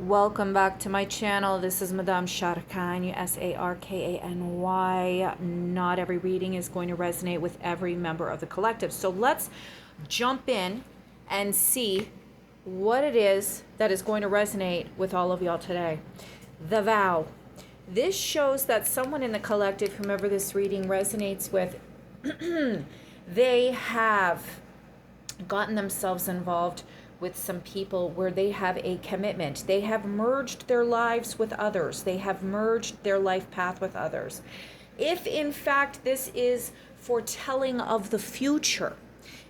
Welcome back to my channel. This is Madame Sarkany, Sarkany. Not every reading is going to resonate with every member of the collective. So let's jump in and see what it is that is going to resonate with all of y'all today. The vow. This shows that someone in the collective, whomever this reading resonates with, they have gotten themselves involved with some people where they have a commitment. They have merged their lives with others. They have merged their life path with others. If in fact this is foretelling of the future,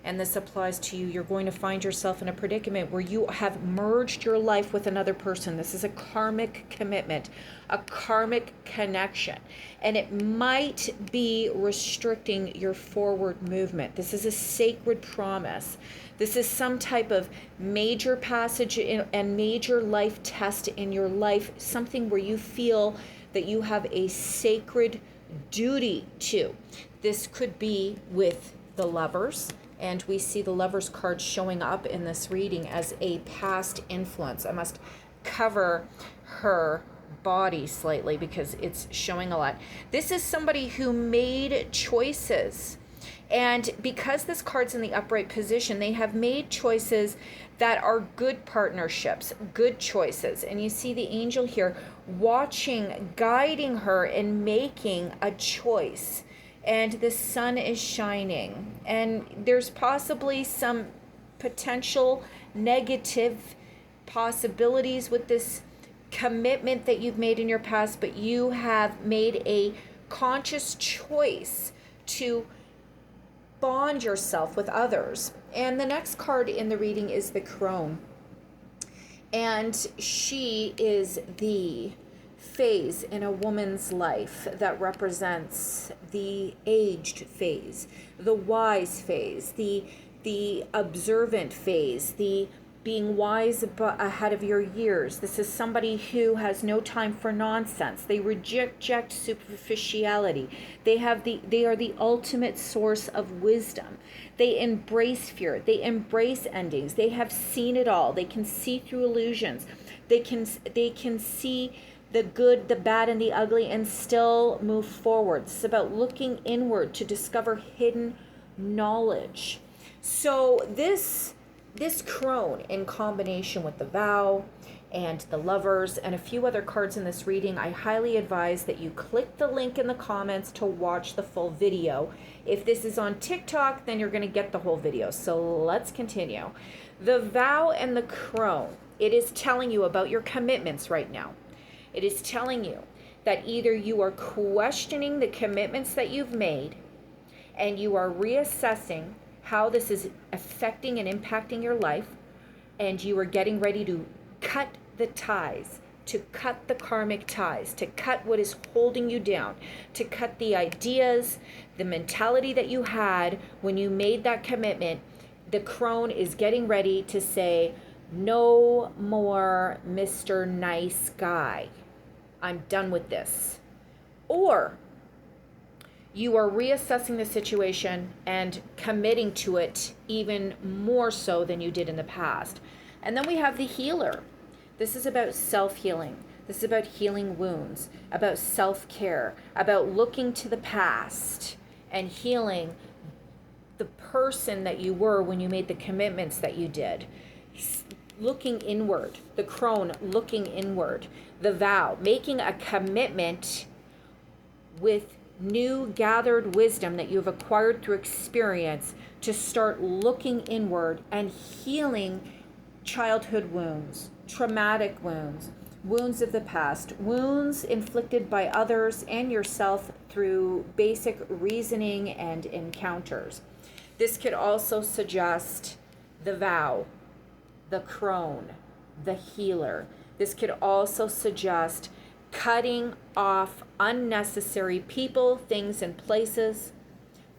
and this applies to you, you're going to find yourself in a predicament where you have merged your life with another person. This is a karmic commitment, a karmic connection, and it might be restricting your forward movement. This is a sacred promise. This is some type of major passage and major life test in your life, something where you feel that you have a sacred duty to. This could be with the Lovers. And we see the Lovers card showing up in this reading as a past influence. I must cover her body slightly because it's showing a lot. This is somebody who made choices. And because this card's in the upright position, they have made choices that are good partnerships, good choices. And you see the angel here watching, guiding her in making a choice. And the sun is shining, and there's possibly some potential negative possibilities with this commitment that you've made in your past, but you have made a conscious choice to bond yourself with others. And the next card in the reading is the Crone, and she is the phase in a woman's life that represents the aged phase, the wise phase, the observant phase, the being wise ahead of your years. This is somebody who has no time for nonsense. They reject superficiality. They are the ultimate source of wisdom. They embrace fear. They embrace endings. They have seen it all. They can see through illusions. They can see the good, the bad, and the ugly, and still move forward. It's about looking inward to discover hidden knowledge. So this Crone, in combination with the Vow and the Lovers and a few other cards in this reading, I highly advise that you click the link in the comments to watch the full video. If this is on TikTok, then you're going to get the whole video. So let's continue. The Vow and the Crone, it is telling you about your commitments right now. It is telling you that either you are questioning the commitments that you've made and you are reassessing how this is affecting and impacting your life, and you are getting ready to cut the ties, to cut the karmic ties, to cut what is holding you down, to cut the ideas, the mentality that you had when you made that commitment. The Crone is getting ready to say, no more Mr. Nice Guy. I'm done with this. Or you are reassessing the situation and committing to it even more so than you did in the past. And then we have the Healer. This is about self-healing. This is about healing wounds, about self-care, about looking to the past and healing the person that you were when you made the commitments that you did. Looking inward, the Crone looking inward, the Vow, making a commitment with new gathered wisdom that you've acquired through experience to start looking inward and healing childhood wounds, traumatic wounds, wounds of the past, wounds inflicted by others and yourself through basic reasoning and encounters. This could also suggest the Vow, the Crone, the Healer. This could also suggest cutting off unnecessary people, things, and places,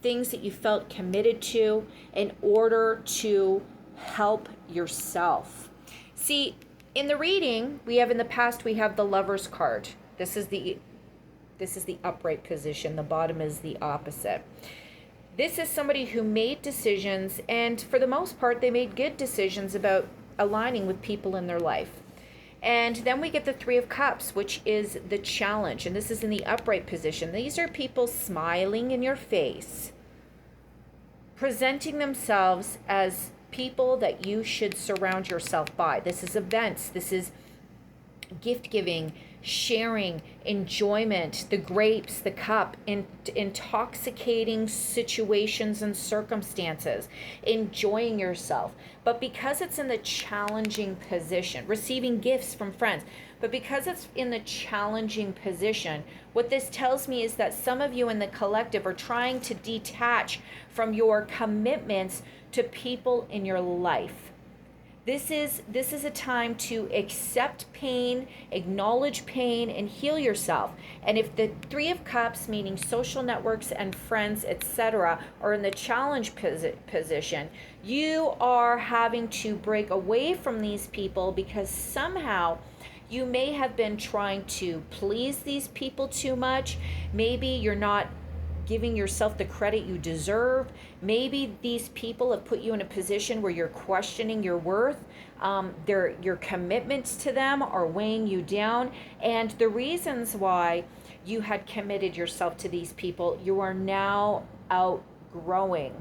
things that you felt committed to in order to help yourself. See, in the reading, we have the Lovers card. This is the upright position. The bottom is the opposite. This is somebody who made decisions, and for the most part, they made good decisions about aligning with people in their life. And then we get the Three of Cups, which is the challenge. And this is in the upright position. These are people smiling in your face, presenting themselves as people that you should surround yourself by. This is events. This is gift giving, sharing, enjoyment, the grapes, the cup, intoxicating situations and circumstances, enjoying yourself. But because it's in the challenging position, receiving gifts from friends, but because it's in the challenging position, what this tells me is that some of you in the collective are trying to detach from your commitments to people in your life. This is a time to accept pain, acknowledge pain, and heal yourself. And if the Three of Cups, meaning social networks and friends, etc., are in the challenge position, you are having to break away from these people because somehow you may have been trying to please these people too much. Maybe you're not giving yourself the credit you deserve. Maybe these people have put you in a position where you're questioning your worth. Your commitments to them are weighing you down. And the reasons why you had committed yourself to these people, you are now outgrowing.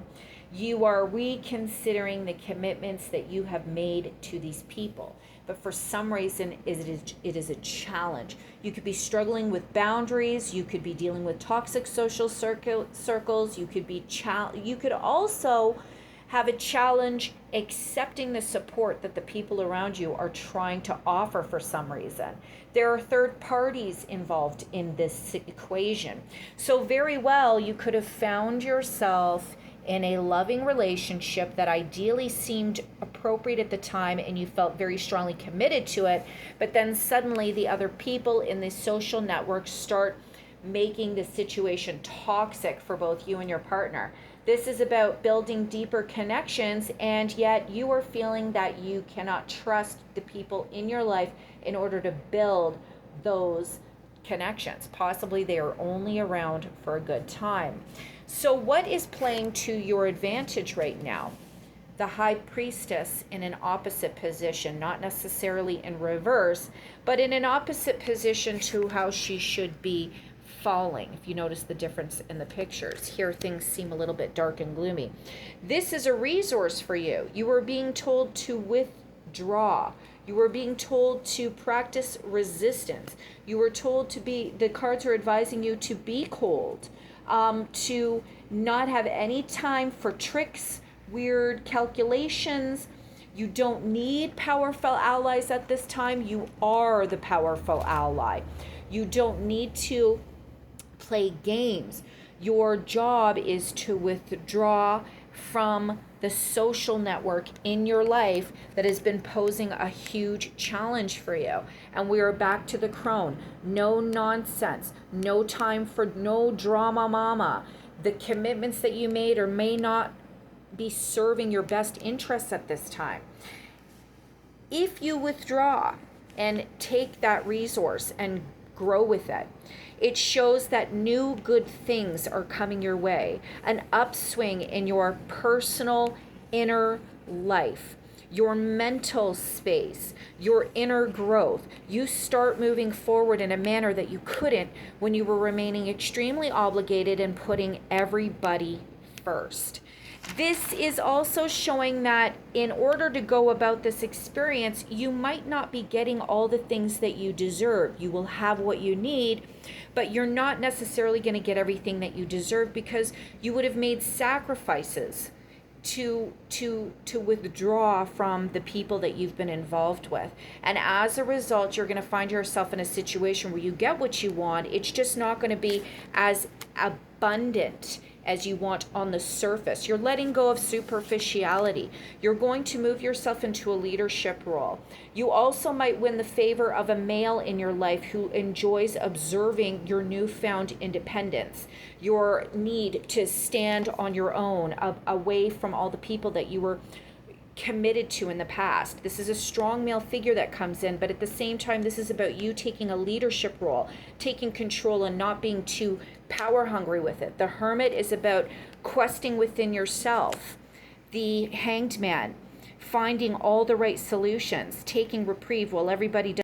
You are reconsidering the commitments that you have made to these people. But for some reason, it is a challenge. You could be struggling with boundaries. You could be dealing with toxic social circles. You could also have a challenge accepting the support that the people around you are trying to offer for some reason. There are third parties involved in this equation. So very well, you could have found yourself in a loving relationship that ideally seemed appropriate at the time and you felt very strongly committed to it, but then suddenly the other people in the social network start making the situation toxic for both you and your partner. This is about building deeper connections, and yet you are feeling that you cannot trust the people in your life in order to build those connections. Possibly they are only around for a good time. So what is playing to your advantage right now? The High Priestess in an opposite position, not necessarily in reverse, but in an opposite position to how she should be falling. If you notice the difference in the pictures, here things seem a little bit dark and gloomy. This is a resource for you. You are being told to withdraw. You were being told to practice resistance. You were told to be, the cards are advising you to be cold, to not have any time for tricks, weird calculations. You don't need powerful allies at this time. You are the powerful ally. You don't need to play games. Your job is to withdraw from the social network in your life that has been posing a huge challenge for you. And we are back to the crone. No nonsense. No time for no drama mama. The commitments that you made or may not be serving your best interests at this time. If you withdraw and take that resource and grow with it, it shows that new good things are coming your way, an upswing in your personal inner life, your mental space, your inner growth. You start moving forward in a manner that you couldn't when you were remaining extremely obligated and putting everybody first. This is also showing that in order to go about this experience, you might not be getting all the things that you deserve. You will have what you need, but you're not necessarily going to get everything that you deserve because you would have made sacrifices to withdraw from the people that you've been involved with. And as a result, you're going to find yourself in a situation where you get what you want. It's just not going to be as abundant as you want on the surface. You're letting go of superficiality. You're going to move yourself into a leadership role. You also might win the favor of a male in your life who enjoys observing your newfound independence, your need to stand on your own, away from all the people that you were committed to in the past. This is a strong male figure that comes in, but at the same time, this is about you taking a leadership role, taking control and not being too power hungry with it. The Hermit is about questing within yourself. The Hanged Man, finding all the right solutions, taking reprieve while everybody does